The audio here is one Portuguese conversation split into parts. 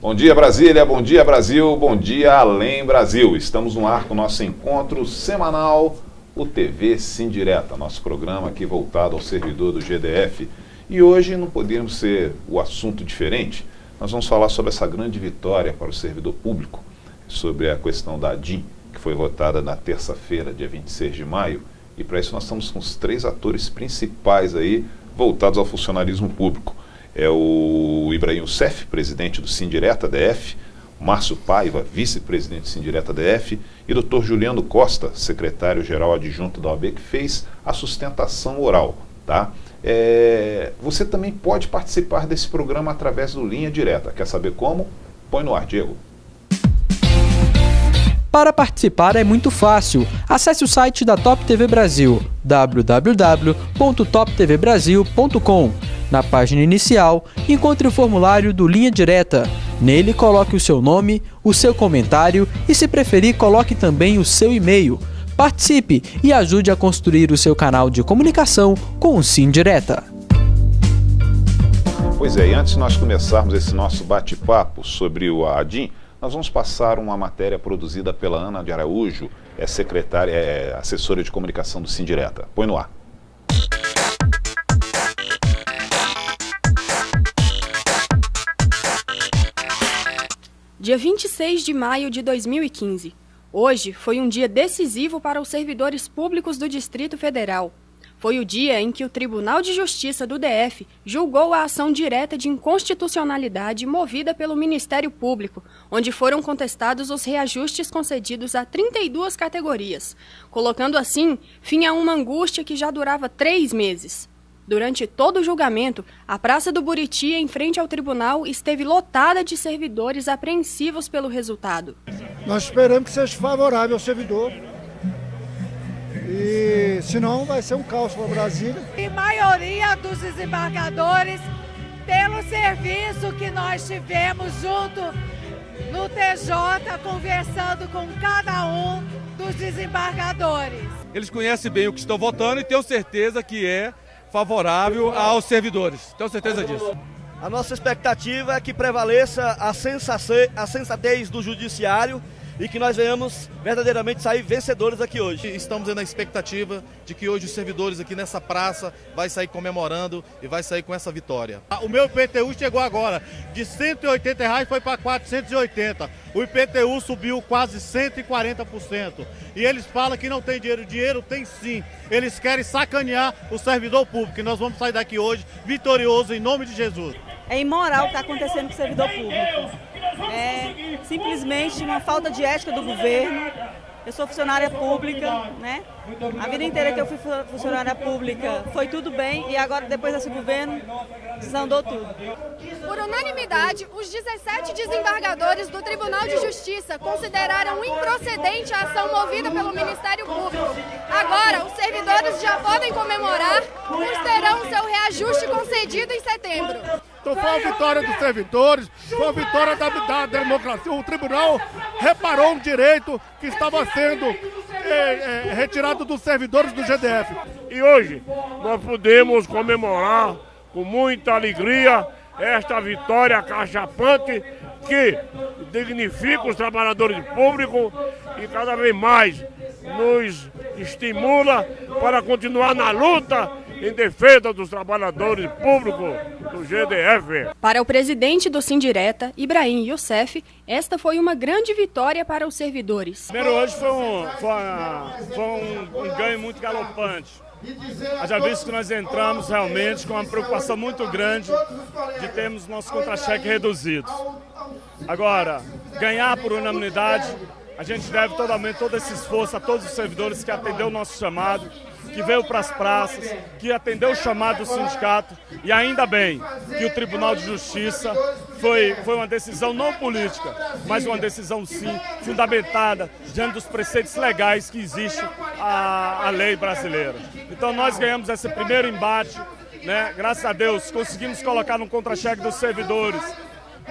Bom dia Brasília, bom dia Brasil, bom dia Além Brasil. Estamos no ar com o nosso encontro semanal, o TV Sim Direta, nosso programa aqui voltado ao servidor do GDF. E hoje não poderíamos ser o assunto diferente. Nós vamos falar sobre essa grande vitória para o servidor público, sobre a questão da ADIM, que foi votada na terça-feira, dia 26 de maio. E para isso nós estamos com os três atores principais aí, voltados ao funcionalismo público. É o Ibrahim Youssef, presidente do Sim Direta DF, Márcio Paiva, vice-presidente do Sim Direta DF, e Dr. Juliano Costa, secretário-geral adjunto da OAB, que fez a sustentação oral. Tá? Você também pode participar desse programa através do Linha Direta. Quer saber como? Põe no ar, Diego. Para participar é muito fácil. Acesse o site da Top TV Brasil, www.toptvbrasil.com. Na página inicial, encontre o formulário do Linha Direta. Nele, coloque o seu nome, o seu comentário e, se preferir, coloque também o seu e-mail. Participe e ajude a construir o seu canal de comunicação com o Sim Direta. Pois é, e antes de nós começarmos esse nosso bate-papo sobre o ADIM, nós vamos passar uma matéria produzida pela Ana de Araújo, assessora de comunicação do Sim Direta. Põe no ar. Dia 26 de maio de 2015. Hoje foi um dia decisivo para os servidores públicos do Distrito Federal. Foi o dia em que o Tribunal de Justiça do DF julgou a ação direta de inconstitucionalidade movida pelo Ministério Público, onde foram contestados os reajustes concedidos a 32 categorias, colocando assim fim a uma angústia que já durava 3 meses. Durante todo o julgamento, a Praça do Buriti, em frente ao tribunal, esteve lotada de servidores apreensivos pelo resultado. Nós esperamos que seja favorável ao servidor. E senão vai ser um caos para Brasília. E maioria dos desembargadores, pelo serviço que nós tivemos junto no TJ, conversando com cada um dos desembargadores. Eles conhecem bem o que estão votando e tenho certeza que é favorável aos servidores. Tenho certeza disso. A nossa expectativa é que prevaleça a sensatez do judiciário e que nós venhamos verdadeiramente sair vencedores aqui hoje. Estamos na expectativa de que hoje os servidores aqui nessa praça vai sair comemorando e vai sair com essa vitória. O meu IPTU chegou agora, de R$180 foi para 480. O IPTU subiu quase 140%. E eles falam que não tem dinheiro. Dinheiro tem sim. Eles querem sacanear o servidor público. E nós vamos sair daqui hoje vitorioso em nome de Jesus. É imoral o que está acontecendo com o servidor público. É simplesmente uma falta de ética do governo. Eu sou funcionária pública, né? A vida inteira que eu fui funcionária pública foi tudo bem e agora depois desse governo desandou tudo. Por unanimidade, os 17 desembargadores do Tribunal de Justiça consideraram improcedente a ação movida pelo Ministério Público. Agora, os servidores já podem comemorar, pois terão seu reajuste concedido em setembro. Então foi a vitória dos servidores, foi a vitória da democracia. O tribunal reparou um direito que estava sendo retirado dos servidores do GDF. E hoje nós podemos comemorar com muita alegria esta vitória cachapante que dignifica os trabalhadores públicos e cada vez mais nos estimula para continuar na luta em defesa dos trabalhadores públicos do GDF. Para o presidente do Sim Direta, Ibrahim Youssef, esta foi uma grande vitória para os servidores. Primeiro, hoje foi um ganho muito galopante. Já visto que nós entramos realmente com uma preocupação muito grande de termos nossos contra-cheques reduzidos. Agora, ganhar por unanimidade, a gente deve todo esse esforço a todos os servidores que atendeu o nosso chamado, que veio para as praças, que atendeu o chamado do sindicato, e ainda bem que o Tribunal de Justiça foi uma decisão não política, mas uma decisão sim fundamentada diante dos preceitos legais que existe a lei brasileira. Então nós ganhamos esse primeiro embate, né? Graças a Deus conseguimos colocar no contra-cheque dos servidores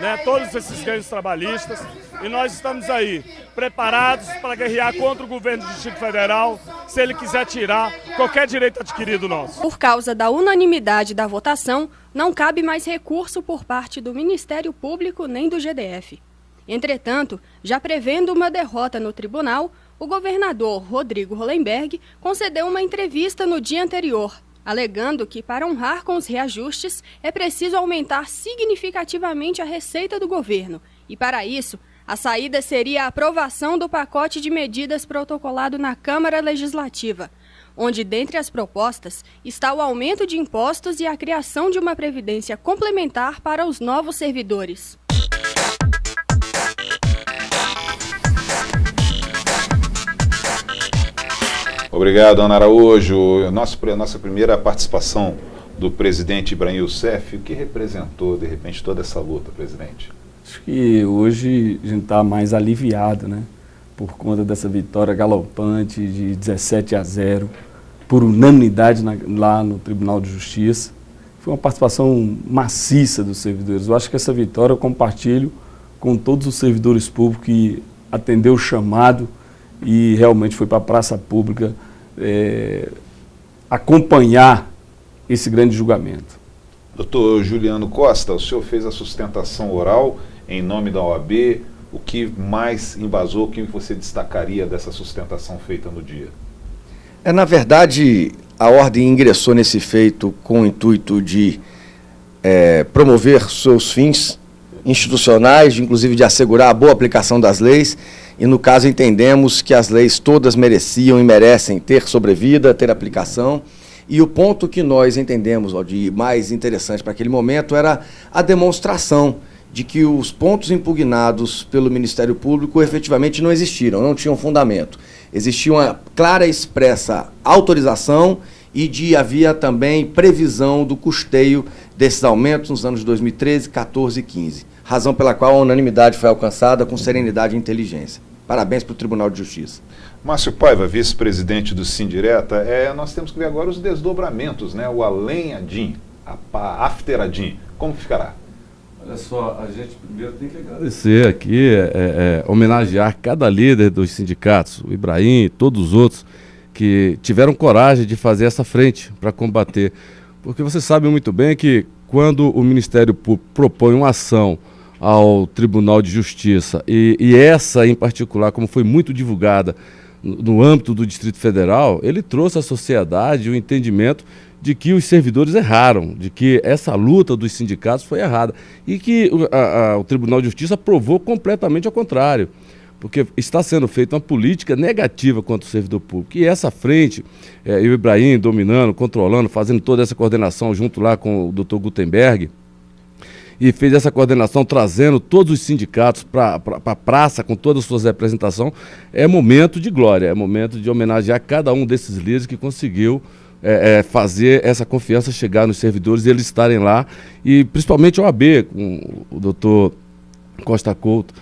né, todos esses ganhos trabalhistas, e nós estamos aí preparados para guerrear contra o governo do Distrito Federal, se ele quiser tirar qualquer direito adquirido nosso. Por causa da unanimidade da votação, não cabe mais recurso por parte do Ministério Público nem do GDF. Entretanto, já prevendo uma derrota no tribunal, o governador Rodrigo Hollenberg concedeu uma entrevista no dia anterior, alegando que, para honrar com os reajustes, é preciso aumentar significativamente a receita do governo. E, para isso, a saída seria a aprovação do pacote de medidas protocolado na Câmara Legislativa, onde, dentre as propostas, está o aumento de impostos e a criação de uma previdência complementar para os novos servidores. Obrigado, Ana Araújo. Nossa primeira participação do presidente Ibrahim Youssef, o que representou, de repente, toda essa luta, presidente? Acho que hoje a gente está mais aliviado, né? Por conta dessa vitória galopante de 17-0, por unanimidade lá no Tribunal de Justiça. Foi uma participação maciça dos servidores. Eu acho que essa vitória eu compartilho com todos os servidores públicos que atendeu o chamado e realmente foi para a praça pública acompanhar esse grande julgamento. Doutor Juliano Costa, o senhor fez a sustentação oral em nome da OAB. O que mais embasou, o que você destacaria dessa sustentação feita no dia? Na verdade, a ordem ingressou nesse feito com o intuito de promover seus fins institucionais, inclusive de assegurar a boa aplicação das leis, e no caso entendemos que as leis todas mereciam e merecem ter sobrevida, ter aplicação, e o ponto que nós entendemos, Valdir, mais interessante para aquele momento era a demonstração de que os pontos impugnados pelo Ministério Público efetivamente não existiram, não tinham fundamento. Existia uma clara e expressa autorização e havia também previsão do custeio desses aumentos nos anos de 2013, 14 e 15. Razão pela qual a unanimidade foi alcançada com serenidade e inteligência. Parabéns para o Tribunal de Justiça. Márcio Paiva, vice-presidente do Sindireta, nós temos que ver agora os desdobramentos, né? O além ADIM, a after ADIM, como ficará? Olha só, a gente primeiro tem que agradecer aqui, homenagear cada líder dos sindicatos, o Ibrahim e todos os outros que tiveram coragem de fazer essa frente para combater. Porque você sabe muito bem que quando o Ministério Público propõe uma ação ao Tribunal de Justiça, e essa em particular, como foi muito divulgada no âmbito do Distrito Federal, ele trouxe à sociedade o entendimento de que os servidores erraram, de que essa luta dos sindicatos foi errada, e que o Tribunal de Justiça provou completamente ao contrário, porque está sendo feita uma política negativa contra o servidor público. E essa frente, e o Ibrahim dominando, controlando, fazendo toda essa coordenação junto lá com o Dr. Gutenberg, e fez essa coordenação trazendo todos os sindicatos para a praça com todas as suas representações, é momento de glória, é momento de homenagear cada um desses líderes que conseguiu fazer essa confiança chegar nos servidores e eles estarem lá, e principalmente a OAB, com o doutor Costa Couto,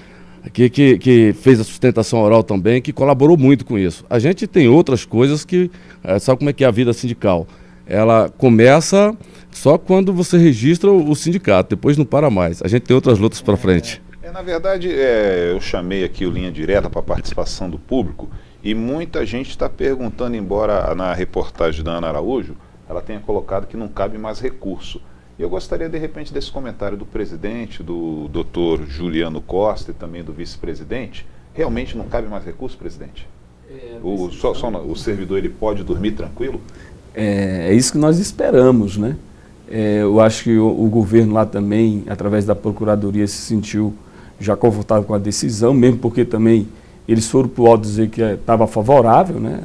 que fez a sustentação oral também, que colaborou muito com isso. A gente tem outras coisas que, sabe como é que é a vida sindical? Ela começa só quando você registra o sindicato, depois não para mais. A gente tem outras lutas para frente. Na verdade, eu chamei aqui o Linha Direta para a participação do público e muita gente está perguntando, embora na reportagem da Ana Araújo ela tenha colocado que não cabe mais recurso. E eu gostaria, de repente, desse comentário do presidente, do doutor Juliano Costa e também do vice-presidente. Realmente não cabe mais recurso, presidente? O servidor ele pode dormir tranquilo? É isso que nós esperamos, né? Eu acho que o governo lá também, através da Procuradoria, se sentiu já confortável com a decisão, mesmo porque também eles foram para o alto dizer que estava favorável, né,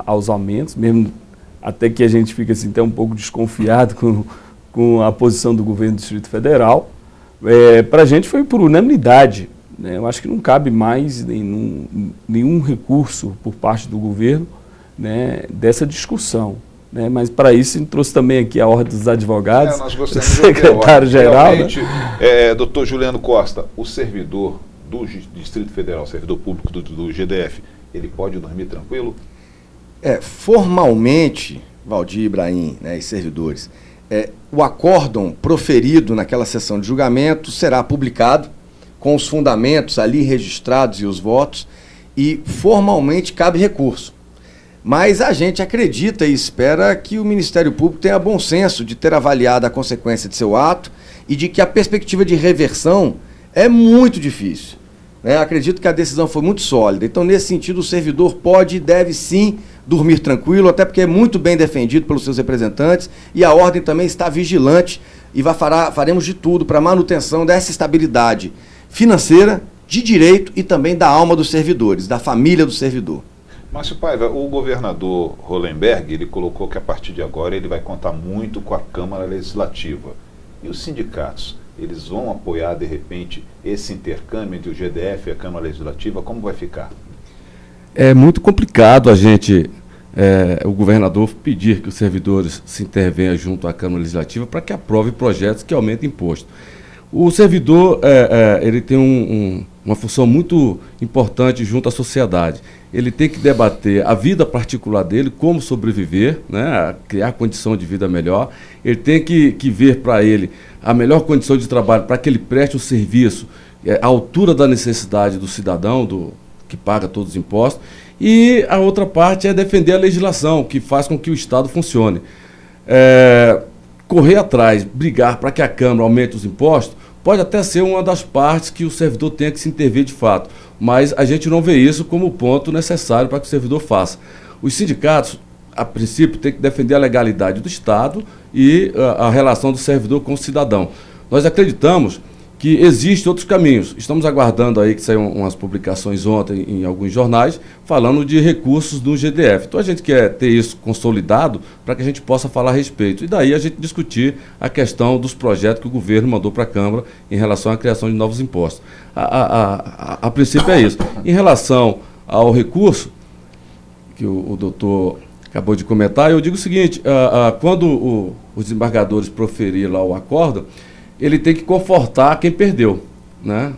aos aumentos, mesmo até que a gente fica assim, até um pouco desconfiado com a posição do governo do Distrito Federal. Para a gente foi por unanimidade, né? Eu acho que não cabe mais nenhum recurso por parte do governo, né, dessa discussão. Né? Mas para isso a gente trouxe também aqui a Ordem dos Advogados, o secretário-geral. Doutor Juliano Costa, o servidor do Distrito Federal, servidor público do GDF, ele pode dormir tranquilo? Formalmente, Valdir, Ibrahim, né, e servidores, o acórdão proferido naquela sessão de julgamento será publicado com os fundamentos ali registrados e os votos, e formalmente cabe recurso. Mas a gente acredita e espera que o Ministério Público tenha bom senso de ter avaliado a consequência de seu ato e de que a perspectiva de reversão é muito difícil. Acredito que a decisão foi muito sólida. Então, nesse sentido, o servidor pode e deve sim dormir tranquilo, até porque é muito bem defendido pelos seus representantes, e a ordem também está vigilante e faremos de tudo para a manutenção dessa estabilidade financeira, de direito e também da alma dos servidores, da família do servidor. Márcio Paiva, o governador Hollenberg, ele colocou que a partir de agora ele vai contar muito com a Câmara Legislativa. E os sindicatos, eles vão apoiar, de repente, esse intercâmbio entre o GDF e a Câmara Legislativa? Como vai ficar? É muito complicado a gente, o governador, pedir que os servidores se intervenham junto à Câmara Legislativa para que aprove projetos que aumentem imposto. O servidor ele tem uma função muito importante junto à sociedade. Ele tem que debater a vida particular dele, como sobreviver, né, criar condição de vida melhor. Ele tem que ver para ele a melhor condição de trabalho para que ele preste o serviço à altura da necessidade do cidadão, que paga todos os impostos. E a outra parte é defender a legislação, que faz com que o Estado funcione. Correr atrás, brigar para que a Câmara aumente os impostos, pode até ser uma das partes que o servidor tenha que se intervir de fato, mas a gente não vê isso como ponto necessário para que o servidor faça. Os sindicatos, a princípio, têm que defender a legalidade do Estado e a relação do servidor com o cidadão. Nós acreditamos que existem outros caminhos. Estamos aguardando aí que saiam umas publicações ontem em alguns jornais falando de recursos do GDF. Então a gente quer ter isso consolidado para que a gente possa falar a respeito. E daí a gente discutir a questão dos projetos que o governo mandou para a Câmara em relação à criação de novos impostos. A princípio é isso. Em relação ao recurso, que o doutor acabou de comentar, eu digo o seguinte, quando os desembargadores proferirem lá o acórdão, ele tem que confortar quem perdeu, né?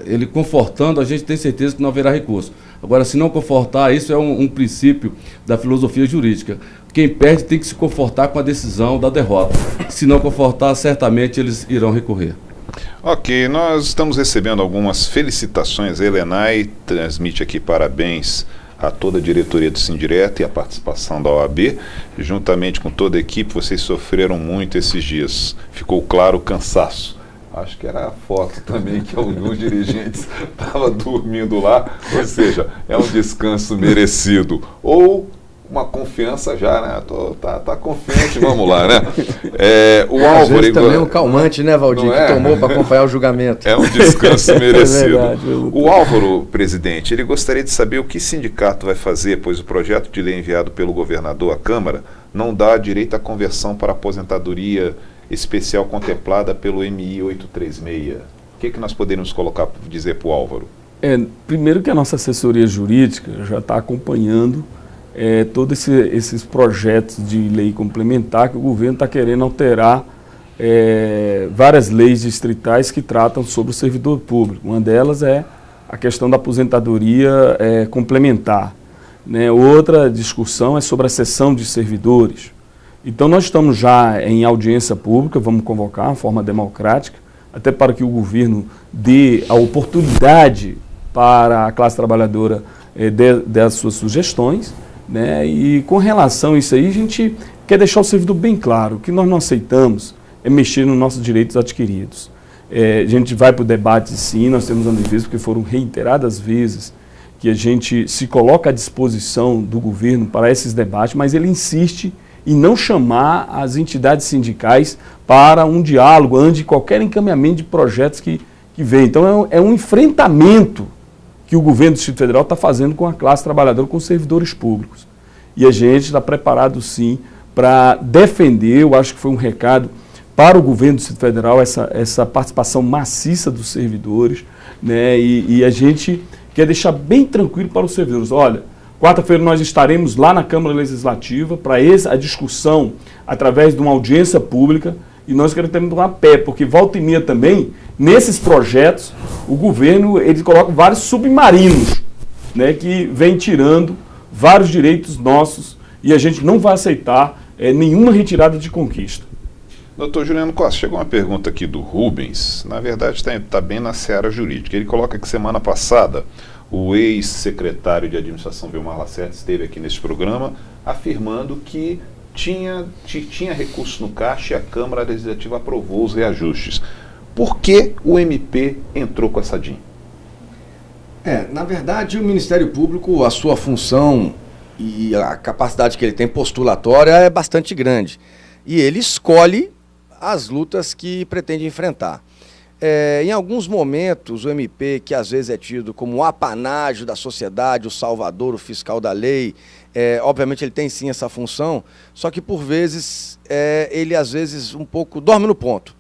Ele confortando, a gente tem certeza que não haverá recurso. Agora, se não confortar, isso é um princípio da filosofia jurídica. Quem perde tem que se confortar com a decisão da derrota. Se não confortar, certamente eles irão recorrer. Ok, nós estamos recebendo algumas felicitações. A Helenay transmite aqui parabéns a toda a diretoria do Sindireto e a participação da OAB. Juntamente com toda a equipe, vocês sofreram muito esses dias. Ficou claro o cansaço. Acho que era a foto também que alguns dirigentes estavam dormindo lá. Ou seja, é um descanso merecido. Ou uma confiança já, né? Tá confiante, vamos lá, né? O Álvaro também é um calmante, né, Valdir, que tomou para acompanhar o julgamento. É um descanso merecido. É verdade, o Álvaro, presidente, ele gostaria de saber o que o sindicato vai fazer, pois o projeto de lei enviado pelo governador à Câmara não dá direito à conversão para aposentadoria especial contemplada pelo MI 836. O que nós poderíamos dizer para o Álvaro? Primeiro que a nossa assessoria jurídica já está acompanhando todos esses projetos de lei complementar que o governo está querendo alterar várias leis distritais que tratam sobre o servidor público. Uma delas é a questão da aposentadoria complementar, né? Outra discussão é sobre a cessão de servidores. Então nós estamos já em audiência pública, vamos convocar de forma democrática, até para que o governo dê a oportunidade para a classe trabalhadora dar as suas sugestões, né? E com relação a isso aí, a gente quer deixar o servidor bem claro, o que nós não aceitamos é mexer nos nossos direitos adquiridos. A gente vai para o debate sim, nós temos antevistas, porque foram reiteradas vezes que a gente se coloca à disposição do governo para esses debates, mas ele insiste em não chamar as entidades sindicais para um diálogo antes de qualquer encaminhamento de projetos que vem. Então é um enfrentamento que o governo do Distrito Federal está fazendo com a classe trabalhadora, com os servidores públicos. E a gente está preparado, sim, para defender, eu acho que foi um recado para o governo do Distrito Federal, essa participação maciça dos servidores, né? E a gente quer deixar bem tranquilo para os servidores. Olha, quarta-feira nós estaremos lá na Câmara Legislativa para a discussão através de uma audiência pública, e nós queremos ter a pé, porque volta e meia também, nesses projetos, o governo ele coloca vários submarinos, né, que vem tirando vários direitos nossos, e a gente não vai aceitar nenhuma retirada de conquista. Doutor Juliano Costa, chegou uma pergunta aqui do Rubens, na verdade está bem na seara jurídica. Ele coloca que semana passada o ex-secretário de administração Vilmar Lacerda esteve aqui nesse programa afirmando que tinha recurso no caixa e a Câmara Legislativa aprovou os reajustes. Por que o MP entrou com essa DIN? Na verdade, o Ministério Público, a sua função e a capacidade que ele tem postulatória é bastante grande. E ele escolhe as lutas que pretende enfrentar. Em alguns momentos, o MP, que às vezes é tido como o apanágio da sociedade, o salvador, o fiscal da lei, obviamente ele tem sim essa função, só que por vezes ele às vezes um pouco dorme no ponto.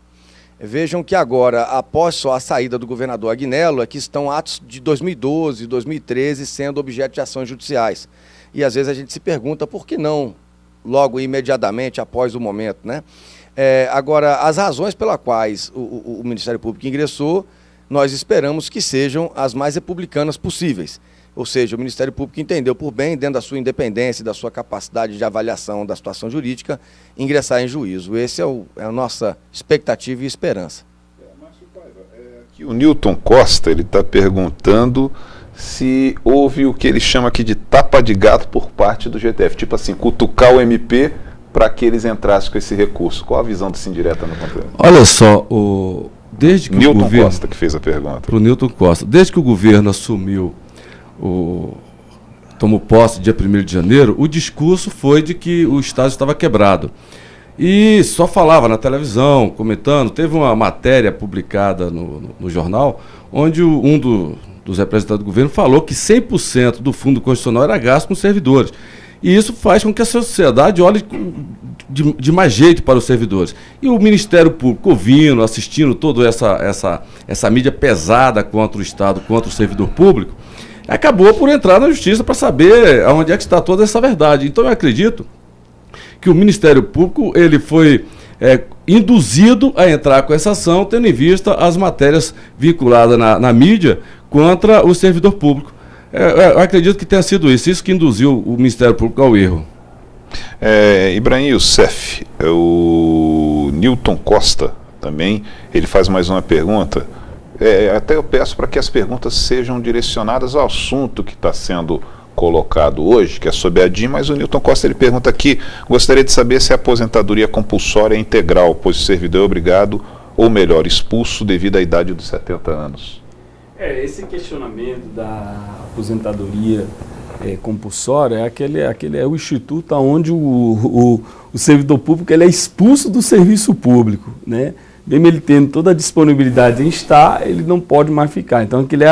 Vejam que agora, após só a saída do governador Agnello, é que estão atos de 2012, 2013 sendo objeto de ações judiciais. E às vezes a gente se pergunta por que não logo imediatamente após o momento, né? Agora, as razões pelas quais o Ministério Público ingressou, nós esperamos que sejam as mais republicanas possíveis. Ou seja, o Ministério Público entendeu por bem, dentro da sua independência e da sua capacidade de avaliação da situação jurídica, ingressar em juízo. Esse é a nossa expectativa e esperança. Aqui o Newton Costa está perguntando se houve o que ele chama aqui de tapa de gato por parte do GDF, tipo assim, cutucar o MP para que eles entrassem com esse recurso. Qual a visão do Sindireta no conteúdo? Olha só, desde que Newton o governo, Costa que fez a pergunta. Para o Newton Costa, desde que o governo assumiu, tomou posse dia 1º de janeiro, o discurso foi de que o Estado estava quebrado. E só falava na televisão, comentando, teve uma matéria publicada no jornal, onde dos representantes do governo falou que 100% do fundo constitucional era gasto com servidores. E isso faz com que a sociedade olhe de mais jeito para os servidores. E o Ministério Público, ouvindo, assistindo toda essa mídia pesada contra o Estado, contra o servidor público, acabou por entrar na justiça para saber onde é que está toda essa verdade. Então eu acredito que o Ministério Público ele foi induzido a entrar com essa ação, tendo em vista as matérias vinculadas na mídia contra o servidor público. Eu acredito que tenha sido isso que induziu o Ministério Público ao erro. Ibrahim Youssef, o Newton Costa também, ele faz mais uma pergunta. Até eu peço para que as perguntas sejam direcionadas ao assunto que está sendo colocado hoje, que é sobre a DIN, mas o Newton Costa ele pergunta aqui, gostaria de saber se a aposentadoria compulsória é integral, pois o servidor é obrigado, ou melhor, expulso devido à idade dos 70 anos. Esse questionamento da aposentadoria compulsória é o instituto onde o servidor público ele é expulso do serviço público, né? Mesmo ele tendo toda a disponibilidade em estar, ele não pode mais ficar. Então, aquele é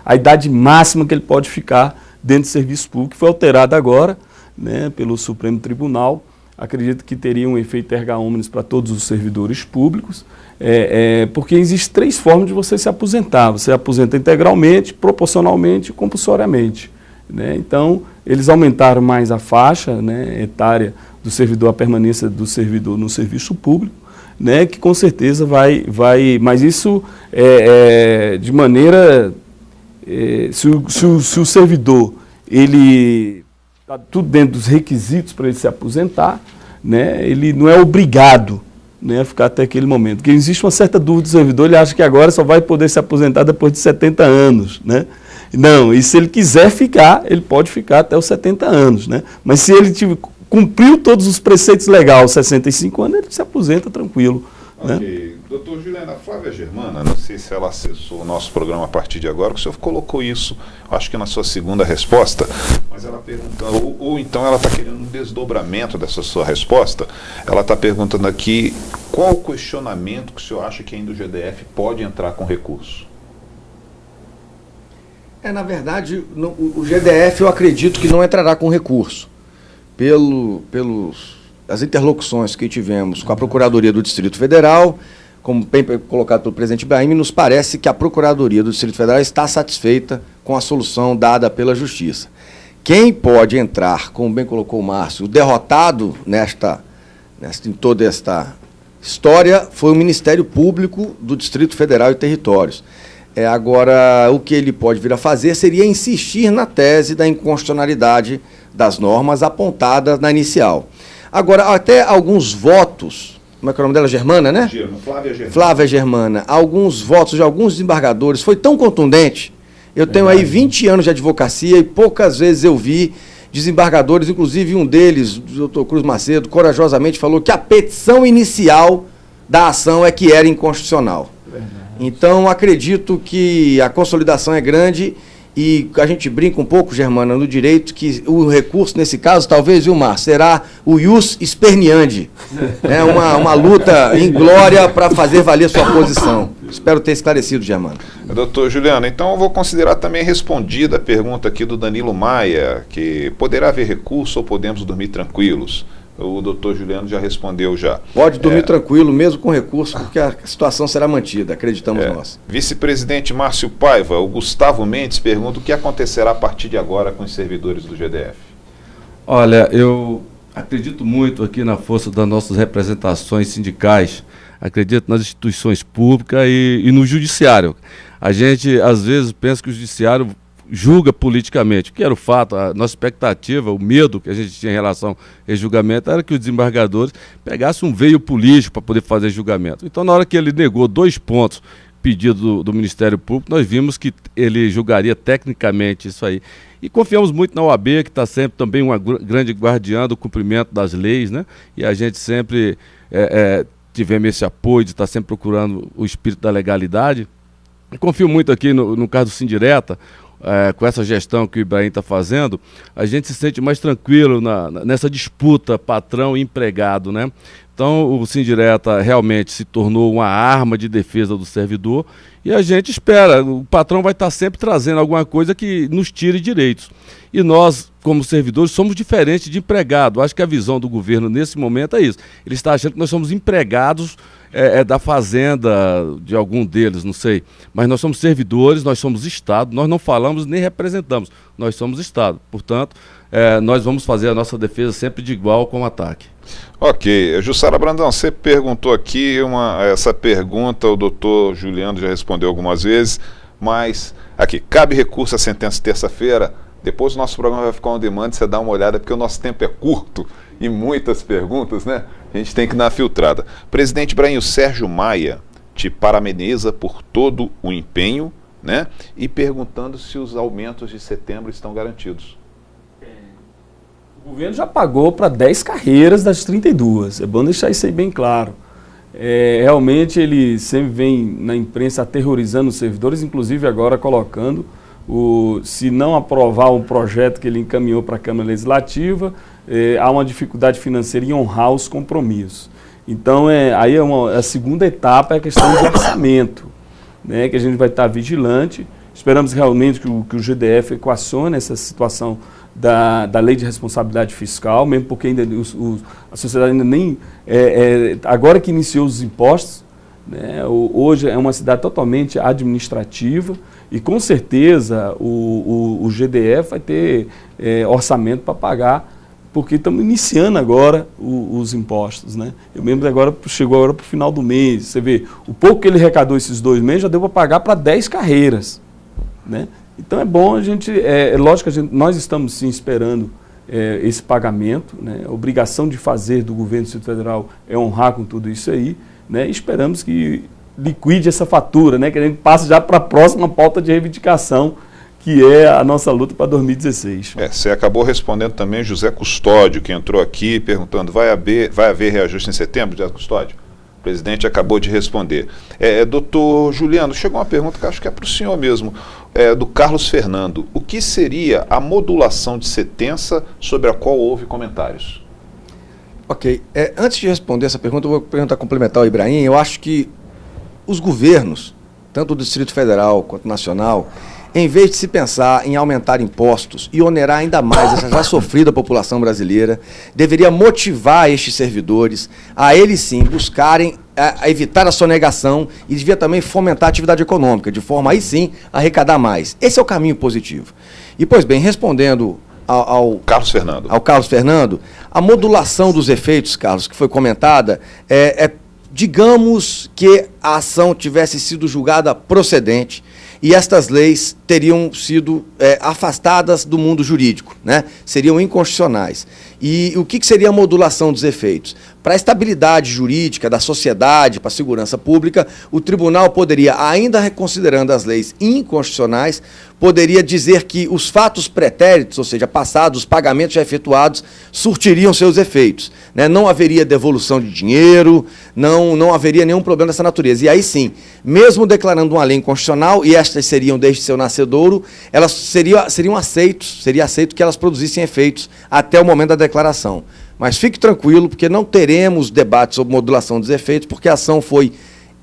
a idade máxima que ele pode ficar dentro do serviço público, que foi alterada agora, né, pelo Supremo Tribunal. Acredito que teria um efeito erga omnes para todos os servidores públicos, porque existem 3 formas de você se aposentar. Você aposenta integralmente, proporcionalmente e compulsoriamente, né? Então, eles aumentaram mais a faixa, né, etária do servidor, a permanência do servidor no serviço público, né, que com certeza vai mas isso de maneira, se o servidor, ele está tudo dentro dos requisitos para ele se aposentar, né, ele não é obrigado, né, a ficar até aquele momento, porque existe uma certa dúvida do servidor, ele acha que agora só vai poder se aposentar depois de 70 anos, né? Não, e se ele quiser ficar, ele pode ficar até os 70 anos, né? Mas se ele cumpriu todos os preceitos legais aos 65 anos, ele se aposenta tranquilo. Ok. Né? Doutor Juliano, a Flávia Germana, não sei se ela acessou o nosso programa a partir de agora, que o senhor colocou isso, acho que na sua segunda resposta, mas ela pergunta, ou então ela está querendo um desdobramento dessa sua resposta, ela está perguntando aqui qual o questionamento que o senhor acha que ainda o GDF pode entrar com recurso? Na verdade, o GDF eu acredito que não entrará com recurso. As interlocuções que tivemos com a Procuradoria do Distrito Federal, como bem colocado pelo presidente Ibrahim, nos parece que a Procuradoria do Distrito Federal está satisfeita com a solução dada pela Justiça. Quem pode entrar, como bem colocou o Márcio, derrotado em toda esta história foi o Ministério Público do Distrito Federal e Territórios. Agora, o que ele pode vir a fazer seria insistir na tese da inconstitucionalidade das normas apontadas na inicial. Agora, até alguns votos como é que é o nome dela? Germana, né? Flávia Germana. Flávia Germana. Alguns votos de alguns desembargadores foi tão contundente. Eu tenho aí 20 anos de advocacia e poucas vezes eu vi desembargadores, inclusive um deles, o doutor Cruz Macedo, corajosamente falou que a petição inicial da ação é que era inconstitucional. Então, acredito que a consolidação é grande e a gente brinca um pouco, Germana, no direito, que o recurso, nesse caso, talvez, Vilmar, será o ius esperniandi, né? Uma luta em glória para fazer valer sua posição. Espero ter esclarecido, Germana. Doutor Juliano, então eu vou considerar também respondida a pergunta aqui do Danilo Maia, que poderá haver recurso ou podemos dormir tranquilos? O doutor Juliano já respondeu já. Pode dormir tranquilo, mesmo com recurso, porque a situação será mantida, acreditamos nós. Vice-presidente Márcio Paiva, o Gustavo Mendes pergunta o que acontecerá a partir de agora com os servidores do GDF. Olha, eu acredito muito aqui na força das nossas representações sindicais, acredito nas instituições públicas e no judiciário. A gente, às vezes, pensa que o judiciário julga politicamente, que era o fato, a nossa expectativa, o medo que a gente tinha em relação ao julgamento era que os desembargadores pegassem um veio político para poder fazer julgamento. Então, na hora que ele negou 2 pontos pedidos do Ministério Público, nós vimos que ele julgaria tecnicamente isso aí. E confiamos muito na OAB, que está sempre também uma grande guardiã do cumprimento das leis, né? E a gente sempre tivemos esse apoio de estar sempre procurando o espírito da legalidade. E confio muito aqui no caso do Sindireta, com essa gestão que o Ibrahim está fazendo, a gente se sente mais tranquilo nessa disputa patrão e empregado, né? Então, o Sindireta realmente se tornou uma arma de defesa do servidor e a gente espera, o patrão vai estar sempre trazendo alguma coisa que nos tire direitos. E nós, como servidores, somos diferentes de empregado. Acho que a visão do governo nesse momento é isso. Ele está achando que nós somos empregados da fazenda de algum deles, não sei. Mas nós somos servidores, nós somos Estado, nós não falamos nem representamos, nós somos Estado. Portanto, nós vamos fazer a nossa defesa sempre de igual com o ataque. Ok. Jussara Brandão, você perguntou aqui, essa pergunta o doutor Juliano já respondeu algumas vezes, mas aqui, cabe recurso à sentença terça-feira? Depois o nosso programa vai ficar on demand, você dá uma olhada, porque o nosso tempo é curto e muitas perguntas, né? A gente tem que dar uma filtrada. Presidente Ibrahim, o Sérgio Maia te parabeniza por todo o empenho, né? E perguntando se os aumentos de setembro estão garantidos. O governo já pagou para 10 carreiras das 32, é bom deixar isso aí bem claro. Realmente ele sempre vem na imprensa aterrorizando os servidores, inclusive agora colocando, se não aprovar um projeto que ele encaminhou para a Câmara Legislativa, há uma dificuldade financeira em honrar os compromissos. Então, aí a segunda etapa é a questão de orçamento, né, que a gente vai estar vigilante. Esperamos realmente que o GDF equacione essa situação da lei de responsabilidade fiscal, mesmo porque ainda a sociedade ainda nem... agora que iniciou os impostos, né, hoje é uma cidade totalmente administrativa e com certeza o GDF vai ter orçamento para pagar, porque estamos iniciando agora os impostos, né? Eu mesmo chegou agora para o final do mês, você vê, o pouco que ele arrecadou esses 2 meses já deu para pagar para 10 carreiras, né? Então é bom a gente, lógico que nós estamos sim esperando esse pagamento, né? A obrigação de fazer do governo do Distrito Federal é honrar com tudo isso aí, né? E esperamos que liquide essa fatura, né? Que a gente passe já para a próxima pauta de reivindicação, que é a nossa luta para 2016. Você acabou respondendo também José Custódio, que entrou aqui perguntando, vai haver reajuste em setembro, José Custódio? O presidente acabou de responder. Doutor Juliano, chegou uma pergunta que acho que é para o senhor mesmo, do Carlos Fernando. O que seria a modulação de sentença sobre a qual houve comentários? Ok. Antes de responder essa pergunta, eu vou perguntar complementar ao Ibrahim. Eu acho que os governos, tanto do Distrito Federal quanto nacional, em vez de se pensar em aumentar impostos e onerar ainda mais essa já sofrida população brasileira, deveria motivar estes servidores a eles sim buscarem a evitar a sonegação e devia também fomentar a atividade econômica, de forma aí sim a arrecadar mais. Esse é o caminho positivo. E, pois bem, respondendo ao Carlos Fernando, a modulação dos efeitos, Carlos, que foi comentada, digamos que a ação tivesse sido julgada procedente e estas leis teriam sido afastadas do mundo jurídico, né? Seriam inconstitucionais. E o que seria a modulação dos efeitos? para a estabilidade jurídica da sociedade, para a segurança pública, o tribunal poderia, ainda reconsiderando as leis inconstitucionais, poderia dizer que os fatos pretéritos, ou seja, passados, os pagamentos já efetuados, surtiriam seus efeitos, né? Não haveria devolução de dinheiro, não haveria nenhum problema dessa natureza. E aí sim, mesmo declarando uma lei inconstitucional, e estas seriam desde seu nascedouro, elas seria aceito que elas produzissem efeitos até o momento da declaração. Mas fique tranquilo, porque não teremos debate sobre modulação dos efeitos, porque a ação foi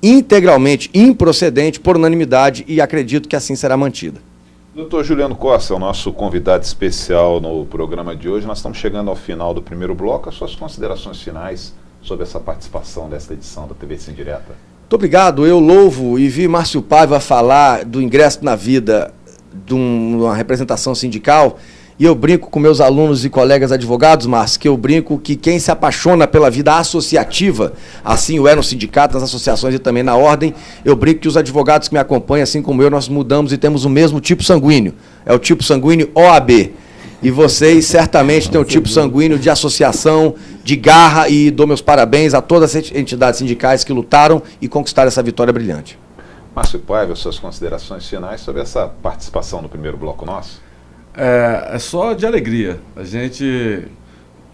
integralmente improcedente, por unanimidade, e acredito que assim será mantida. Doutor Juliano Costa, o nosso convidado especial no programa de hoje. Nós estamos chegando ao final do primeiro bloco. As suas considerações finais sobre essa participação desta edição da TV Sim Direta. Muito obrigado. Eu louvo e vi Márcio Paiva falar do ingresso na vida de uma representação sindical. E eu brinco com meus alunos e colegas advogados, Márcio, que eu brinco que quem se apaixona pela vida associativa, assim o é no sindicato, nas associações e também na ordem, eu brinco que os advogados que me acompanham, assim como eu, nós mudamos e temos o mesmo tipo sanguíneo. É o tipo sanguíneo OAB. E vocês certamente têm o tipo sanguíneo de associação, de garra, e dou meus parabéns a todas as entidades sindicais que lutaram e conquistaram essa vitória brilhante. Márcio Paiva, suas considerações finais sobre essa participação no primeiro bloco nosso? É só de alegria. A gente,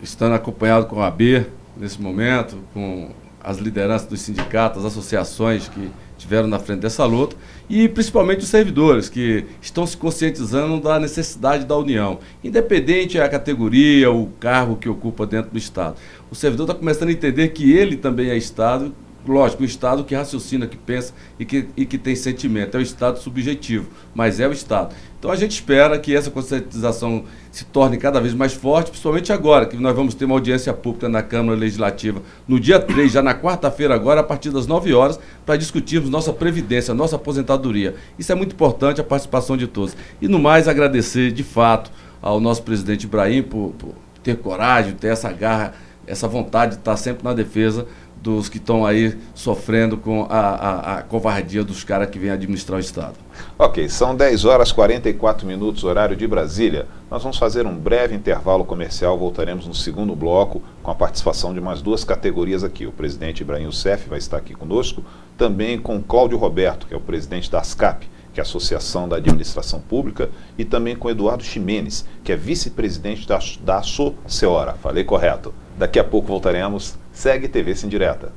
estando acompanhado com a AB nesse momento, com as lideranças dos sindicatos, as associações que estiveram na frente dessa luta, e principalmente os servidores, que estão se conscientizando da necessidade da união, independente da categoria, o cargo que ocupa dentro do Estado. O servidor está começando a entender que ele também é Estado. Lógico, o Estado que raciocina, que pensa e que tem sentimento. É o Estado subjetivo, mas é o Estado. Então a gente espera que essa conscientização se torne cada vez mais forte, principalmente agora, que nós vamos ter uma audiência pública na Câmara Legislativa no dia 3, já na quarta-feira agora, a partir das 9 horas, para discutirmos nossa previdência, nossa aposentadoria. Isso é muito importante, a participação de todos. E no mais, agradecer de fato ao nosso presidente Ibrahim por ter coragem, ter essa garra, essa vontade de estar sempre na defesa dos que estão aí sofrendo com a covardia dos caras que vêm administrar o Estado. Ok, são 10 horas e 44 minutos, horário de Brasília. Nós vamos fazer um breve intervalo comercial, voltaremos no segundo bloco com a participação de mais duas categorias aqui. O presidente Ibrahim Youssef vai estar aqui conosco, também com Cláudio Roberto, que é o presidente da ASCAP, que é a Associação da Administração Pública, e também com Eduardo Ximenes, que é vice-presidente da ASOCEORA. Falei correto. Daqui a pouco voltaremos. Segue TV Sim Direta.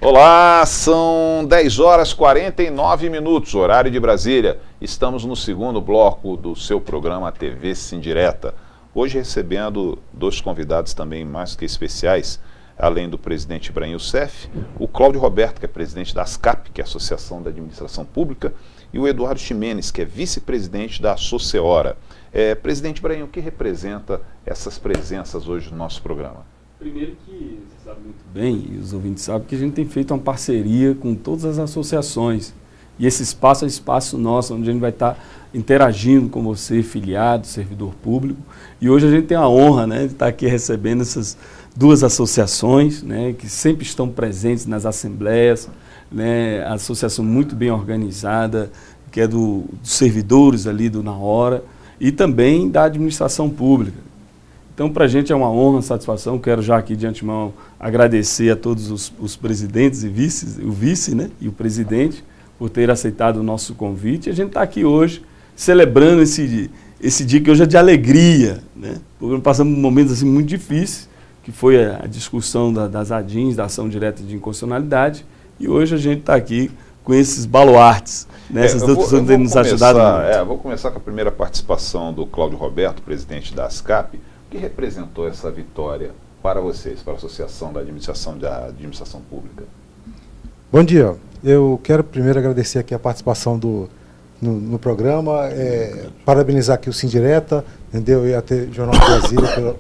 Olá, são 10 horas e 49 minutos, horário de Brasília. Estamos no segundo bloco do seu programa TV Sindireta. Hoje recebendo dois convidados também mais que especiais, além do presidente Ibrahim Youssef, o Cláudio Roberto, que é presidente da ASCAP, que é a Associação da Administração Pública, e o Eduardo Ximenes, que é vice-presidente da Soceora. Presidente Ibrahim, o que representa essas presenças hoje no nosso programa? Primeiro que você sabe muito bem, e os ouvintes sabem, que a gente tem feito uma parceria com todas as associações. E esse espaço é espaço nosso, onde a gente vai estar interagindo com você, filiado, servidor público. E hoje a gente tem a honra, né, de estar aqui recebendo essas duas associações, né, que sempre estão presentes nas assembleias, né, a associação muito bem organizada, que é dos servidores ali do Na Hora, e também da administração pública. Então, para a gente é uma honra, uma satisfação. Quero já aqui de antemão agradecer a todos os presidentes e vices, o vice, né, e o presidente, por ter aceitado o nosso convite. A gente está aqui hoje celebrando esse dia que hoje é de alegria, né, porque passamos momentos assim, muito difíceis, que foi a discussão das ADINs, da ação direta de inconstitucionalidade, e hoje a gente está aqui com esses baluartes, né, essas duas pessoas que têm nos ajudado muito. Vou começar com a primeira participação do Cláudio Roberto, presidente da ASCAP. O que representou essa vitória para vocês, para a Associação da Administração Pública? Bom dia. Eu quero primeiro agradecer aqui a participação no programa, parabenizar aqui o Sindireta, entendeu? E até o Jornal de Brasília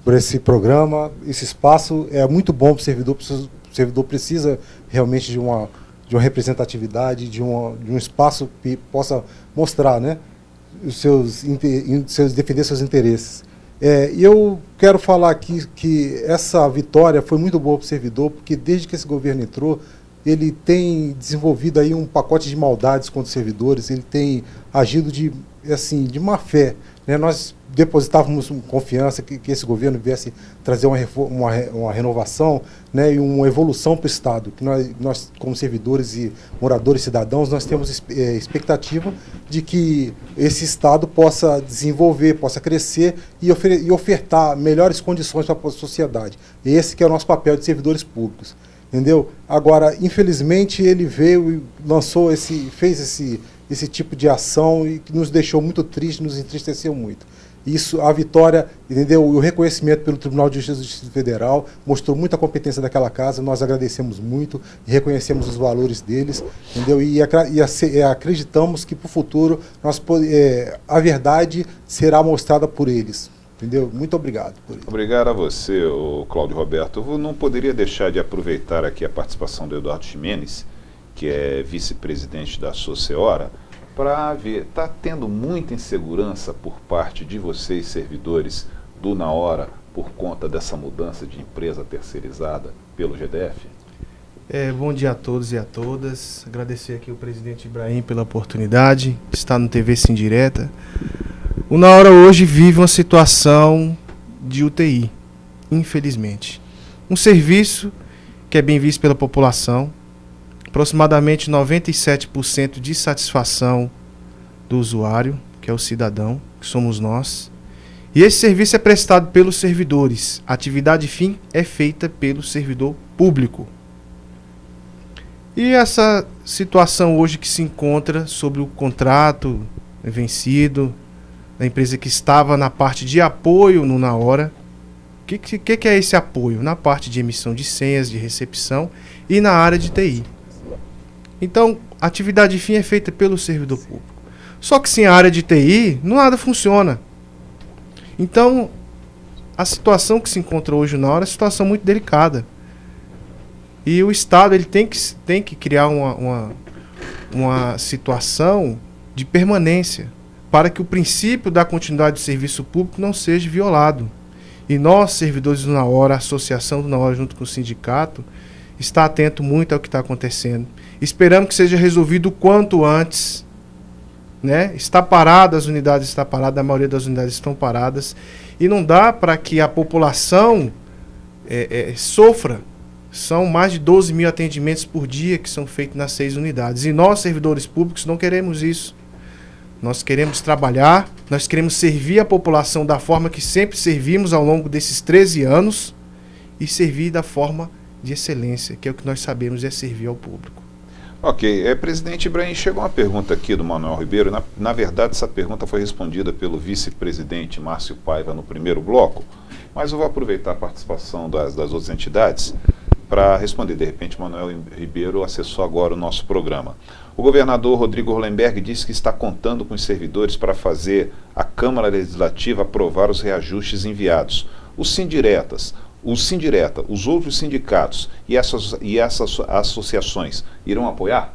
por esse programa. Esse espaço é muito bom para o servidor. O servidor precisa realmente de uma representatividade, de um espaço que possa mostrar, né, defender seus interesses. E eu quero falar aqui que essa vitória foi muito boa para o servidor, porque desde que esse governo entrou, ele tem desenvolvido aí um pacote de maldades contra os servidores, ele tem agido de má fé, né? Nós depositávamos confiança que esse governo viesse trazer uma renovação, né, e uma evolução para o Estado, que nós, como servidores e moradores cidadãos, nós temos expectativa de que esse Estado possa desenvolver, possa crescer e ofertar melhores condições para a sociedade. Esse que é o nosso papel de servidores públicos. Entendeu? Agora, infelizmente, ele veio e fez esse tipo de ação e que nos deixou muito tristes, nos entristeceu muito. Isso, a vitória, entendeu? O reconhecimento pelo Tribunal de Justiça do Distrito Federal mostrou muita competência daquela casa, nós agradecemos muito e reconhecemos os valores deles, entendeu? E acreditamos que para o futuro a verdade será mostrada por eles. Entendeu? Muito obrigado por isso. Obrigado a você, Cláudio Roberto. Eu não poderia deixar de aproveitar aqui a participação do Eduardo Ximenes, que é vice-presidente da Soceora, para ver, está tendo muita insegurança por parte de vocês, servidores do Na Hora, por conta dessa mudança de empresa terceirizada pelo GDF? Bom dia a todos e a todas. Agradecer aqui ao presidente Ibrahim pela oportunidade de estar no TV Sindireta. O Na Hora hoje vive uma situação de UTI, infelizmente. Um serviço que é bem visto pela população, aproximadamente 97% de satisfação do usuário, que é o cidadão, que somos nós. E esse serviço é prestado pelos servidores. A atividade fim é feita pelo servidor público. E essa situação hoje que se encontra sobre o contrato vencido, da empresa que estava na parte de apoio no Na Hora. O que é esse apoio? Na parte de emissão de senhas, de recepção e na área de TI. Então, a atividade fim é feita pelo servidor público. Só que sem a área de TI, nada funciona. Então, a situação que se encontra hoje na hora é uma situação muito delicada. E o Estado ele tem que criar uma situação de permanência, para que o princípio da continuidade do serviço público não seja violado. E nós, servidores do Unahora, a associação do Unahora junto com o sindicato, está atento muito ao que está acontecendo. Esperamos que seja resolvido o quanto antes, né? Está parado, as unidades estão paradas, a maioria das unidades estão paradas, e não dá para que a população sofra. São mais de 12 mil atendimentos por dia que são feitos nas 6 unidades. E nós, servidores públicos, não queremos isso. Nós queremos trabalhar, nós queremos servir a população da forma que sempre servimos ao longo desses 13 anos e servir da forma de excelência, que é o que nós sabemos, é servir ao público. Ok, presidente Ibrahim, chegou uma pergunta aqui do Manuel Ribeiro. Na verdade, essa pergunta foi respondida pelo vice-presidente Márcio Paiva no primeiro bloco, mas eu vou aproveitar a participação das outras entidades para responder. De repente, Manuel Ribeiro acessou agora o nosso programa. O governador Rodrigo Hollenberg disse que está contando com os servidores para fazer a Câmara Legislativa aprovar os reajustes enviados. Os Sindireta, os outros sindicatos e essas associações irão apoiar?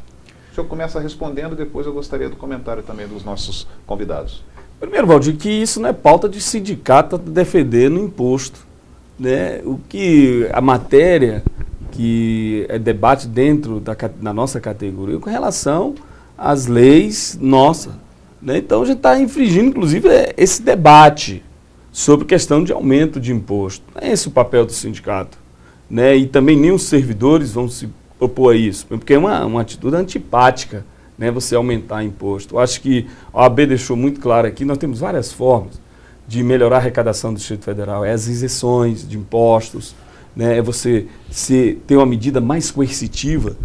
O senhor começa respondendo, depois eu gostaria do comentário também dos nossos convidados. Primeiro, Valdir, que isso não é pauta de sindicato defender no imposto, né? O que a matéria que é debate dentro da nossa categoria com relação às leis nossas, né? Então a gente está infringindo, inclusive, esse debate sobre questão de aumento de imposto. Não é esse o papel do sindicato, né? E também nem os servidores vão se opor a isso, porque é uma atitude antipática, né? Você aumentar imposto. Eu acho que a OAB deixou muito claro aqui, nós temos várias formas de melhorar a arrecadação do Distrito Federal. É as isenções de impostos, né? É você ter uma medida mais coercitiva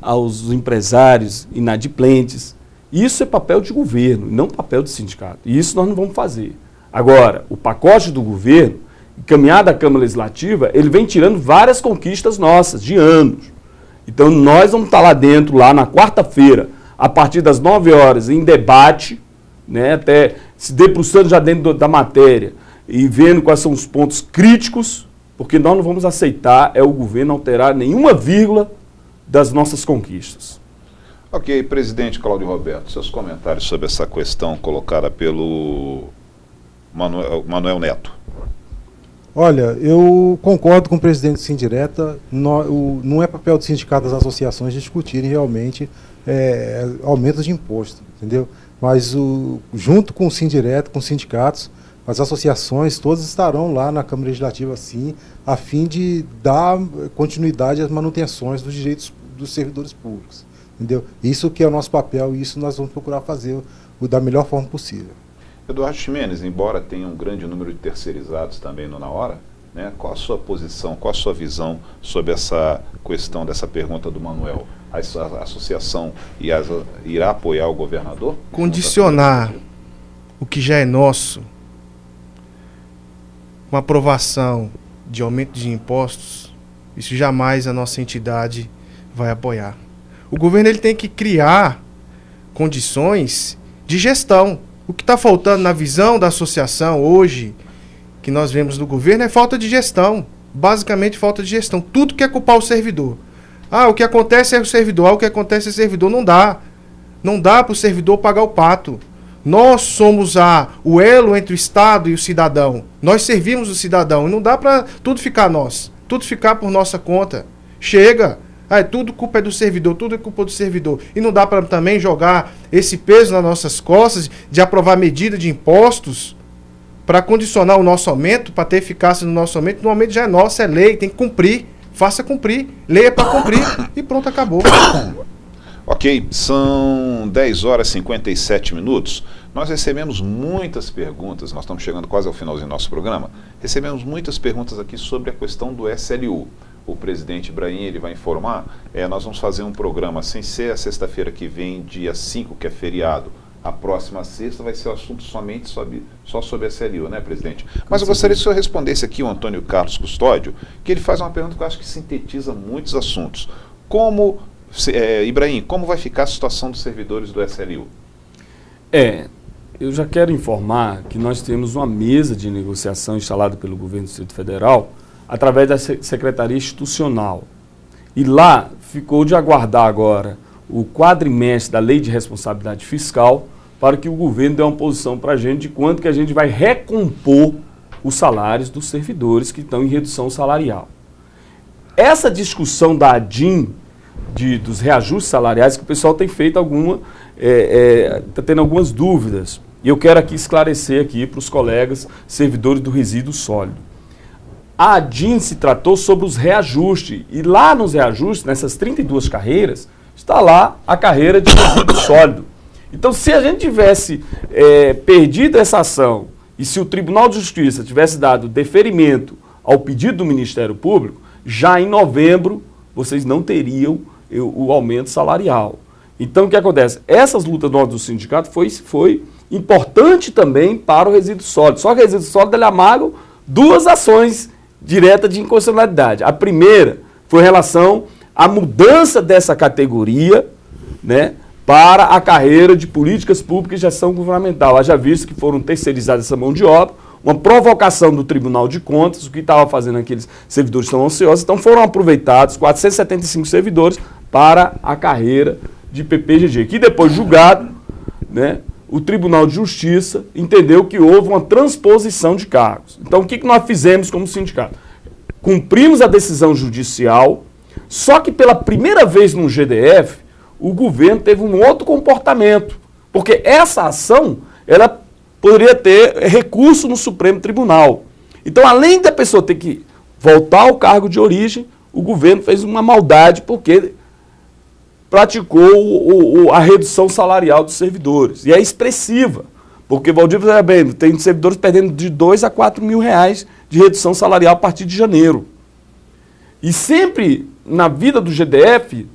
aos empresários inadimplentes. Isso é papel de governo, não papel de sindicato. E isso nós não vamos fazer. Agora, o pacote do governo, encaminhado à Câmara Legislativa, ele vem tirando várias conquistas nossas, de anos. Então, nós vamos estar lá dentro, lá na quarta-feira, a partir das 9 horas, em debate, né, até se debruçando já dentro da matéria e vendo quais são os pontos críticos, porque nós não vamos aceitar o governo alterar nenhuma vírgula das nossas conquistas. Ok, presidente Cláudio Roberto, seus comentários sobre essa questão colocada pelo Manuel Neto. Olha, eu concordo com o presidente do Sindireta, não é papel do sindicato das associações discutirem realmente aumentos de imposto, entendeu? Mas junto com o Sindireta, com os sindicatos, as associações todas estarão lá na Câmara Legislativa, sim, a fim de dar continuidade às manutenções dos direitos dos servidores públicos, entendeu? Isso que é o nosso papel e isso nós vamos procurar fazer da melhor forma possível. Eduardo Ximenes, embora tenha um grande número de terceirizados também no Unahora, né, qual a sua posição, qual a sua visão sobre essa questão dessa pergunta do Manuel? A associação irá apoiar o governador? Condicionar o que já é nosso, uma aprovação de aumento de impostos, isso jamais a nossa entidade vai apoiar. O governo ele tem que criar condições de gestão. O que está faltando na visão da associação hoje, que nós vemos do governo, é falta de gestão. Basicamente, falta de gestão. Tudo quer culpar o servidor. O que acontece é o servidor, o que acontece é o servidor. Não dá. Não dá para o servidor pagar o pato. Nós somos o elo entre o Estado e o cidadão. Nós servimos o cidadão. E não dá para tudo ficar nós. Tudo ficar por nossa conta. Chega. Tudo culpa é do servidor, tudo é culpa do servidor. E não dá para também jogar esse peso nas nossas costas de aprovar medida de impostos para condicionar o nosso aumento, para ter eficácia no nosso aumento. No aumento já é nosso, é lei, tem que cumprir. Faça cumprir. Lei é para cumprir e pronto, acabou. Ok, são 10 horas e 57 minutos. Nós recebemos muitas perguntas, nós estamos chegando quase ao finalzinho do nosso programa. Recebemos muitas perguntas aqui sobre a questão do SLU. O presidente Ibrahim ele vai informar, nós vamos fazer um programa sem ser a sexta-feira que vem, dia 5, que é feriado. A próxima sexta vai ser o assunto só sobre a SLU, né, presidente? Mas eu gostaria que o senhor respondesse aqui, o Antônio Carlos Custódio, que ele faz uma pergunta que eu acho que sintetiza muitos assuntos. Ibrahim, como vai ficar a situação dos servidores do SLU? Eu já quero informar que nós temos uma mesa de negociação instalada pelo governo do Distrito Federal, através da Secretaria Institucional. E lá ficou de aguardar agora o quadrimestre da Lei de Responsabilidade Fiscal, para que o governo dê uma posição para a gente de quanto que a gente vai recompor os salários dos servidores que estão em redução salarial. Essa discussão da ADIM, dos reajustes salariais, que o pessoal tem feito está tendo algumas dúvidas. E eu quero aqui esclarecer aqui para os colegas servidores do resíduo sólido. A ADIM se tratou sobre os reajustes, e lá nos reajustes, nessas 32 carreiras, está lá a carreira de resíduo sólido. Então, se a gente tivesse perdido essa ação e se o Tribunal de Justiça tivesse dado deferimento ao pedido do Ministério Público, já em novembro vocês não teriam o aumento salarial. Então, o que acontece? Essas lutas do sindicato foi importante também para o resíduo sólido. Só que o resíduo sólido ele amarga duas ações diretas de inconstitucionalidade. A primeira foi em relação à mudança dessa categoria, né, para a carreira de políticas públicas e gestão governamental. Haja visto que foram terceirizadas essa mão de obra, uma provocação do Tribunal de Contas, o que estava fazendo aqueles servidores tão ansiosos. Então foram aproveitados 475 servidores para a carreira de PPGG, que depois julgado, né, o Tribunal de Justiça entendeu que houve uma transposição de cargos. Então o que nós fizemos como sindicato? Cumprimos a decisão judicial, só que pela primeira vez no GDF, o governo teve um outro comportamento, porque essa ação, ela poderia ter recurso no Supremo Tribunal. Então, além da pessoa ter que voltar ao cargo de origem, o governo fez uma maldade, porque praticou a redução salarial dos servidores. E é expressiva, porque, Valdir, bem, tem servidores perdendo de 2 a 4 mil reais de redução salarial a partir de janeiro. E sempre, na vida do GDF,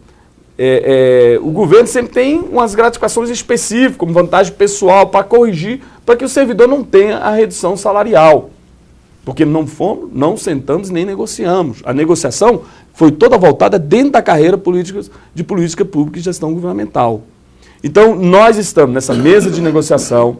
o governo sempre tem umas gratificações específicas, como vantagem pessoal, para corrigir, para que o servidor não tenha a redução salarial. Porque não sentamos nem negociamos. A negociação foi toda voltada dentro da carreira de política pública e gestão governamental. Então, nós estamos nessa mesa de negociação,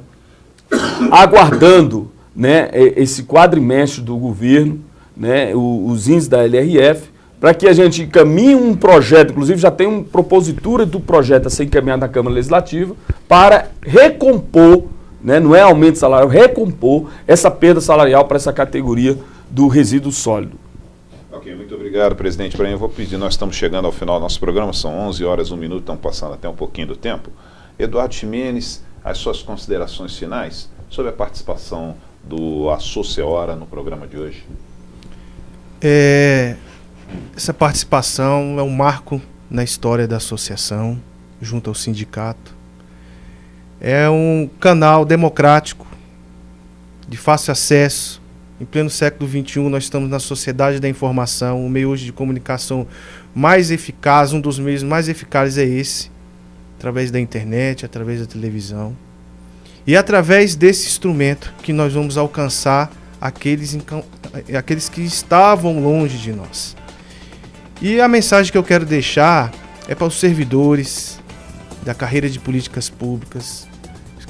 aguardando, né, esse quadrimestre do governo, né, os índices da LRF, para que a gente encaminhe um projeto, inclusive já tem uma propositura do projeto a ser encaminhado na Câmara Legislativa, para recompor, né, não é aumento salarial, recompor essa perda salarial para essa categoria do resíduo sólido. Ok, muito obrigado, presidente Ibrahim. Eu vou pedir, nós estamos chegando ao final do nosso programa, são 11 horas, 1 minuto, estamos passando até um pouquinho do tempo. Eduardo Ximenes, as suas considerações finais sobre a participação do Assoceora no programa de hoje. Essa participação é um marco na história da associação, junto ao sindicato. É um canal democrático, de fácil acesso. Em pleno século XXI, nós estamos na sociedade da informação, o meio hoje de comunicação mais eficaz, um dos meios mais eficazes é esse, através da internet, através da televisão. E através desse instrumento que nós vamos alcançar aqueles que estavam longe de nós. E a mensagem que eu quero deixar é para os servidores da carreira de políticas públicas,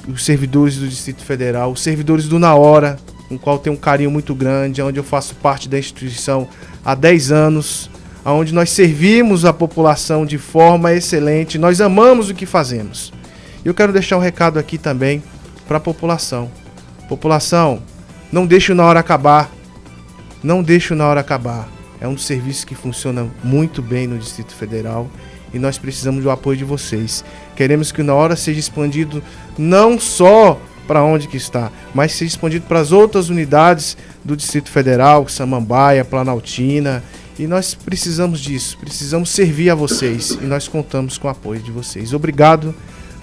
os servidores do Distrito Federal, os servidores do Na Hora, com o qual tenho um carinho muito grande, onde eu faço parte da instituição há 10 anos, onde nós servimos a população de forma excelente, nós amamos o que fazemos. E eu quero deixar um recado aqui também para a população. População, não deixe o Na Hora acabar. Não deixe o Na Hora acabar. É um serviço que funciona muito bem no Distrito Federal e nós precisamos do apoio de vocês. Queremos que o Na Hora seja expandido não só para onde que está, mas seja expandido para as outras unidades do Distrito Federal, Samambaia, Planaltina, e nós precisamos disso, precisamos servir a vocês e nós contamos com o apoio de vocês. Obrigado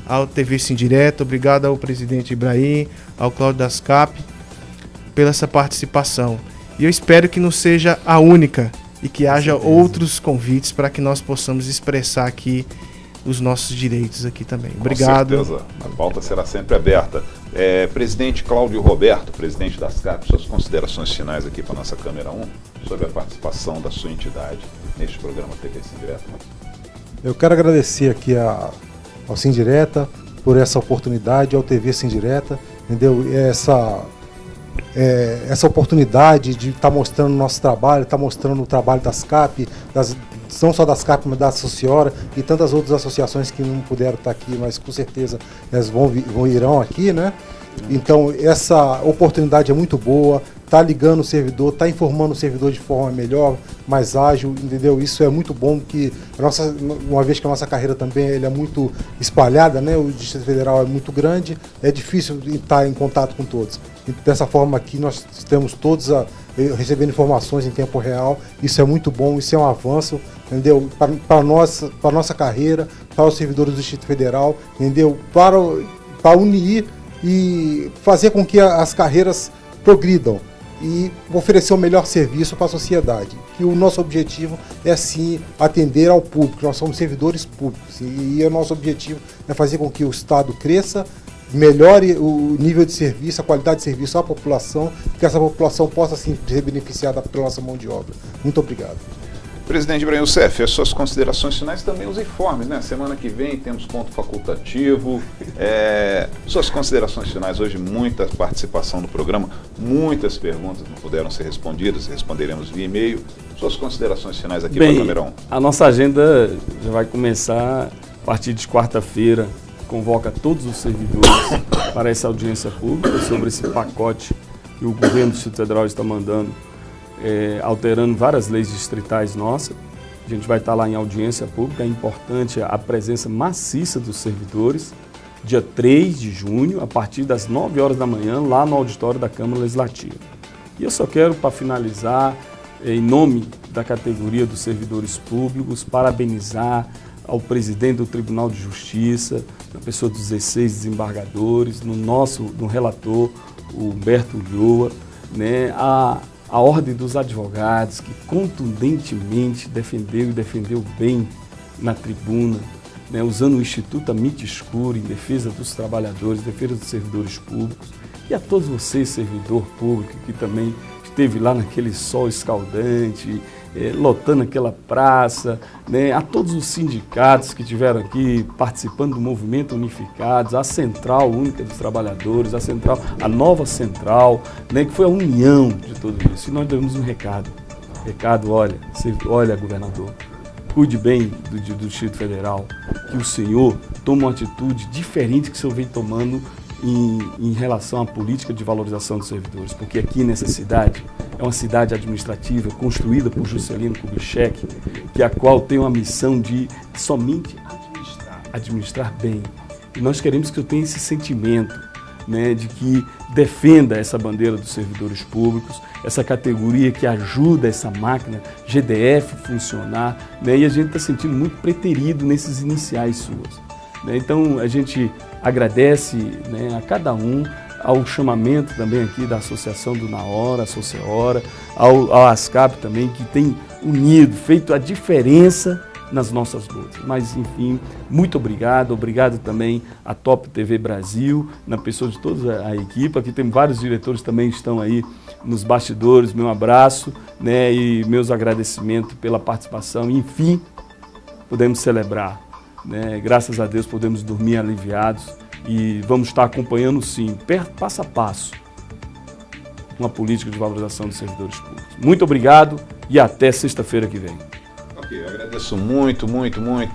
ao TV Sim Direta, obrigado ao presidente Ibrahim, ao Cláudio Dascap, pela essa participação. E eu espero que não seja a única e que haja outros convites para que nós possamos expressar aqui os nossos direitos aqui também. Obrigado. Com certeza, a pauta será sempre aberta. Presidente Cláudio Roberto, presidente das CAP, suas considerações finais aqui para a nossa câmera 1 sobre a participação da sua entidade neste programa TV Sim Direta. Eu quero agradecer aqui ao Sim Direta por essa oportunidade, ao TV Sim Direta, entendeu? Essa oportunidade de estar mostrando o nosso trabalho, estar mostrando o trabalho das CAP, não só das CAP, mas da Sociora e tantas outras associações que não puderam estar aqui, mas com certeza elas irão aqui, né? Então, essa oportunidade é muito boa, tá ligando o servidor, tá informando o servidor de forma melhor, mais ágil, entendeu? Isso é muito bom, que uma vez que a nossa carreira também ele é muito espalhada, né? O Distrito Federal é muito grande, é difícil estar em contato com todos. E dessa forma aqui nós temos todos recebendo informações em tempo real, isso é muito bom, isso é um avanço, entendeu? Para nossa carreira, para os servidores do Distrito Federal, entendeu? Para unir e fazer com que as carreiras progridam e oferecer o melhor serviço para a sociedade. Que o nosso objetivo é sim atender ao público, nós somos servidores públicos e o nosso objetivo é fazer com que o Estado cresça, melhore o nível de serviço, a qualidade de serviço à população, que essa população possa sim ser beneficiada pela nossa mão de obra. Muito obrigado. Presidente Ibrahim Youssef, as suas considerações finais, também os informes, né? Semana que vem temos ponto facultativo. Suas considerações finais, hoje muita participação no programa, muitas perguntas não puderam ser respondidas, responderemos via e-mail. Suas considerações finais aqui para a câmera 1. A nossa agenda já vai começar a partir de quarta-feira, convoca todos os servidores para essa audiência pública sobre esse pacote que o governo do Distrito Federal está mandando, alterando várias leis distritais nossas. A gente vai estar lá em audiência pública, é importante a presença maciça dos servidores, dia 3 de junho, a partir das 9 horas da manhã, lá no auditório da Câmara Legislativa. E eu só quero, para finalizar, em nome da categoria dos servidores públicos, parabenizar ao presidente do Tribunal de Justiça, na pessoa dos 16 desembargadores, no relator, o Humberto Ulloa, né, a Ordem dos Advogados, que contundentemente defendeu bem na tribuna, né, usando o Instituto Amit Escuro em defesa dos trabalhadores, em defesa dos servidores públicos, e a todos vocês, servidor público, que também esteve lá naquele sol escaldante, lotando aquela praça, né, a todos os sindicatos que estiveram aqui participando do movimento unificados, a Central Única dos Trabalhadores, a nova Central, né, que foi a união de tudo isso. E nós demos um recado, olha, governador, cuide bem do Distrito Federal, que o senhor tome uma atitude diferente que o senhor vem tomando em relação à política de valorização dos servidores, porque aqui nessa cidade é uma cidade administrativa construída por Juscelino Kubitschek, a qual tem uma missão de somente administrar bem. E nós queremos que eu tenha esse sentimento, né, de que defenda essa bandeira dos servidores públicos, essa categoria que ajuda essa máquina GDF funcionar, né, e a gente está sentindo muito preterido nesses iniciais suas. Então a gente agradece, né, a cada um, ao chamamento também aqui da Associação do Na Hora, a Sociora, ao ASCAP também, que tem unido, feito a diferença nas nossas lutas. Mas, enfim, muito obrigado também à Top TV Brasil, na pessoa de toda a equipe. Aqui tem vários diretores também que estão aí nos bastidores. Meu abraço, né, e meus agradecimentos pela participação. Enfim, podemos celebrar, né? Graças a Deus podemos dormir aliviados e vamos estar acompanhando, sim, passo a passo, uma política de valorização dos servidores públicos. Muito obrigado e até sexta-feira que vem. Ok, eu agradeço muito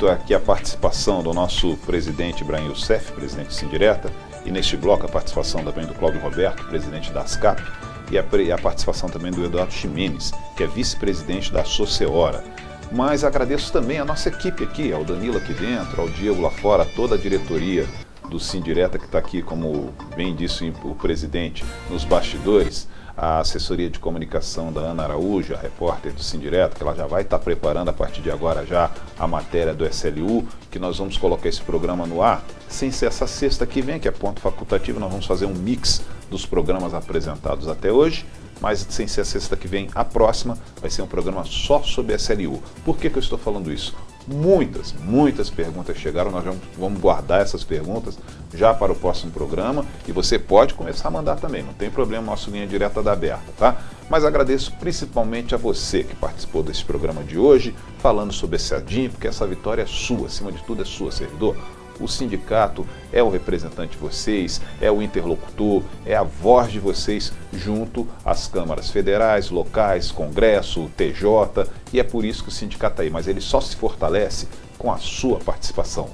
aqui a participação do nosso presidente Ibrahim Youssef, presidente do Sindireta, e neste bloco a participação também do Cláudio Roberto, presidente da ASCAP, e a participação também do Eduardo Ximenes, que é vice-presidente da Sociora. Mas agradeço também a nossa equipe aqui, ao Danilo aqui dentro, ao Diego lá fora, toda a diretoria do Sindireta que está aqui, como bem disse o presidente, nos bastidores, a assessoria de comunicação da Ana Araújo, a repórter do Sindireta, que ela já vai estar preparando a partir de agora já a matéria do SLU, que nós vamos colocar esse programa no ar, sem ser essa sexta que vem, que é ponto facultativo, nós vamos fazer um mix dos programas apresentados até hoje, mas sem ser a sexta que vem, a próxima vai ser um programa só sobre SLU. Por que eu estou falando isso? Muitas perguntas chegaram, nós vamos guardar essas perguntas já para o próximo programa e você pode começar a mandar também, não tem problema, nossa linha direta está aberta, tá? Mas agradeço principalmente a você que participou desse programa de hoje, falando sobre esse ADIM, porque essa vitória é sua, acima de tudo é sua, servidor. O sindicato é o representante de vocês, é o interlocutor, é a voz de vocês junto às câmaras federais, locais, Congresso, TJ, e é por isso que o sindicato está aí, mas ele só se fortalece com a sua participação.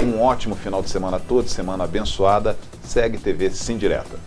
Um ótimo final de semana todo, semana abençoada. Segue TV Sim Direta.